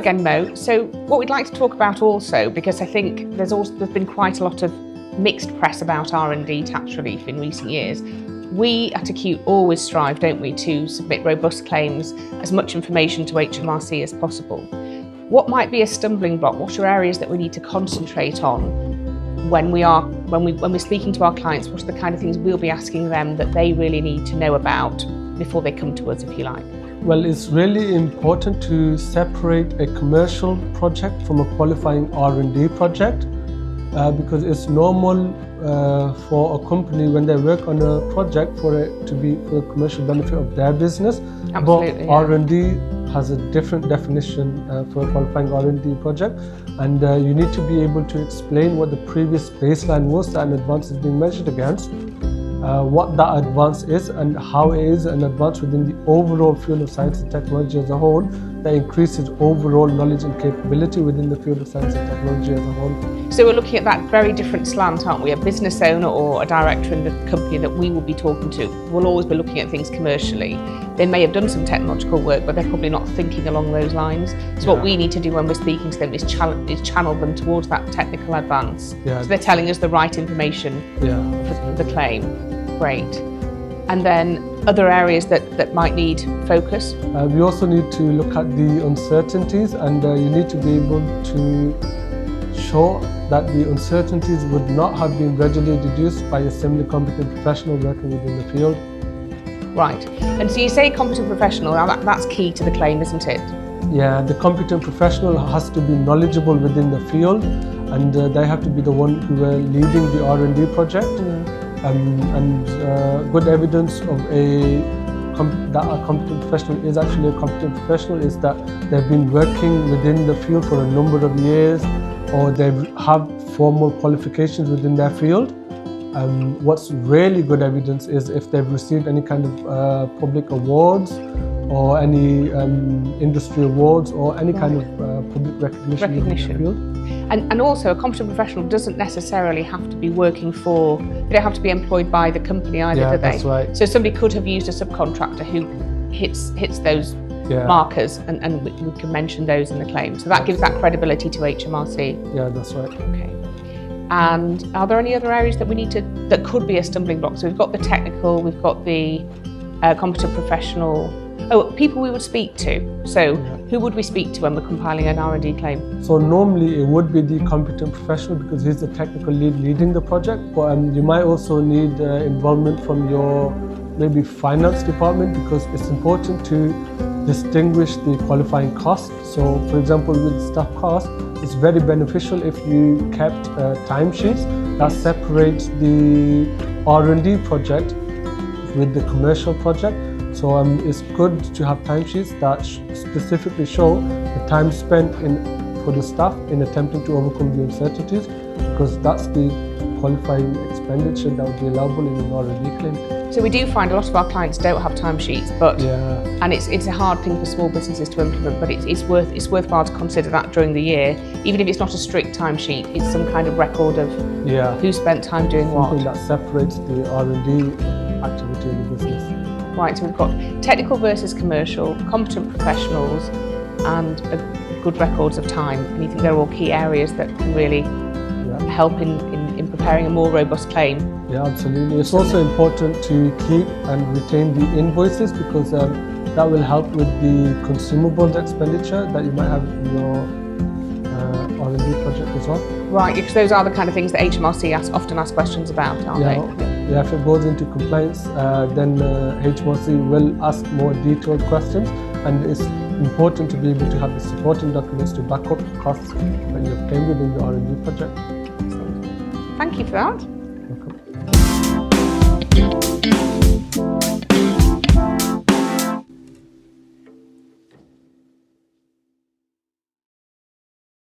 again, Mo. So what we'd like to talk about also, because I think there's been quite a lot of mixed press about R&D tax relief in recent years. We at Acute always strive, don't we, to submit robust claims, as much information to HMRC as possible. What might be a stumbling block? What are areas that we need to concentrate on when we're speaking to our clients? What are the kind of things we'll be asking them that they really need to know about before they come to us, if you like? Well, it's really important to separate a commercial project from a qualifying R&D project because it's normal for a company when they work on a project for it to be for the commercial benefit of their business. Absolutely, but R&D has a different definition for a qualifying R&D project, and you need to be able to explain what the previous baseline was that an advance is being measured against, what that advance is and how it is an advance within the overall field of science and technology as a whole that increases overall knowledge and capability within the field of science and technology as a whole. So we're looking at that very different slant, aren't we? A business owner or a director in the company that we will be talking to will always be looking at things commercially. They may have done some technological work, but they're probably not thinking along those lines. So what we need to do when we're speaking to them is channel them towards that technical advance. So they're telling us the right information for the claim. Great. And then other areas that might need focus? We also need to look at the uncertainties, and you need to be able to show that the uncertainties would not have been readily deduced by a similarly competent professional working within the field. Right. And so you say competent professional, now that's key to the claim, isn't it? Yeah, the competent professional has to be knowledgeable within the field, and they have to be the one who are leading the R&D project. Good evidence of that a competent professional is actually a competent professional is that they've been working within the field for a number of years, or they have formal qualifications within their field. What's really good evidence is if they've received any kind of public awards or any industry awards or any kind of public recognition in the field. And also a competent professional doesn't necessarily have to be working for, they don't have to be employed by the company either, do they? That's right. So somebody could have used a subcontractor who hits those markers, and we can mention those in the claim. So that gives that credibility to HMRC. Yeah, that's right. Okay. And are there any other areas that we need to, that could be a stumbling block? So we've got the technical, we've got the competent professional. Oh, people we would speak to. So who would we speak to when we're compiling an R&D claim? So normally it would be the competent professional because he's the technical lead leading the project, but you might also need involvement from your maybe finance department because it's important to distinguish the qualifying cost. So for example, with staff cost, it's very beneficial if you kept timesheets that separates the R&D project with the commercial project. So it's good to have timesheets that specifically show the time spent for the staff in attempting to overcome the uncertainties, because that's the qualifying expenditure that would be allowable in an R&D claim. So we do find a lot of our clients don't have timesheets, but and it's a hard thing for small businesses to implement, but it's worthwhile to consider that during the year, even if it's not a strict timesheet. It's some kind of record of who spent time doing what. Something that separates the R&D activity in the business. Right, so we've got technical versus commercial, competent professionals, and good records of time. And you think they're all key areas that can really help in preparing a more robust claim? Yeah, absolutely. It's also important to keep and retain the invoices because that will help with the consumables expenditure that you might have in your R&D project as well. Right, because those are the kind of things that HMRC often ask questions about, aren't they? Yeah, if it goes into compliance, then HMRC will ask more detailed questions, and it's important to be able to have the supporting documents to back up the costs that you obtain within the R&D project. Thank you for that.